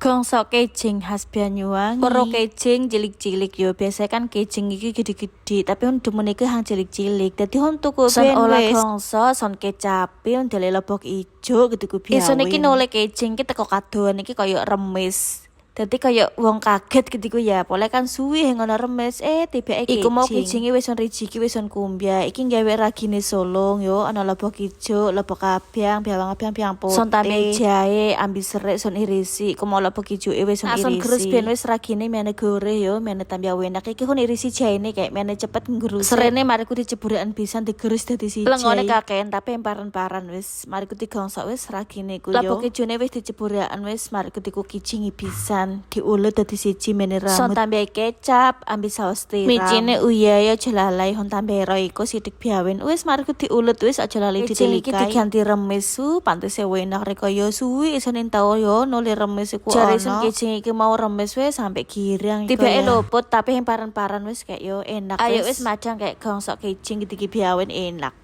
Gongso kejing khas Banyuwangi. Poro kejing cilik-cilik yo. Biasanya kan kejing iki gede-gede, tapi on demen iki hang cilik-cilik. Dadi on tuku son olah gongso, son kecape, on dele lobok ijo gitu ku biawin. Iso niki noleh kejing ki teko kadoan iki koyo remis. Dadi kaya wong kaget gitu ya. Pole kan suwi ngono remes tibake kejing. Iku mau kejinge wis on rijiki wis on kumbya. Iki gawe ragine solong yo, ana lobok ijo, lobok abang, biawang-abang biang putih. Son tambahi jahe, ambi serik son irisi. Iku mau lobok ijo wis on irisi. Son gerus ben wis ragine mene gore yo, mene tambah enak. Iki kon irisi jahene kayak mene cepet ngerus. Serene mariku diceburekan pisan digerus dadi siji. Lengone kakean tapi emparan-paran wis. Mariku digongsok wis ragine ku yo. Lobok ijone wis diceburekan wis, mariku diku kicingi pisan. Diulet dadi siji mene rambut. Son tambah kecap, ambil saus tiram. Micine uyaya jelalai hon tambah roiko sidik biawin. Wis mariku diulet wis aja lali ditilikai. Iki diganti remis pantes enak rek yo suwi isonen tau yo nole remis iku ono. Jare son kejing iki mau remis wis sampe girang. Tibake luput tapi emparan-paran wis kayak yo enak. Ayo wis macang kayak gongsok kejing iki biawin enak.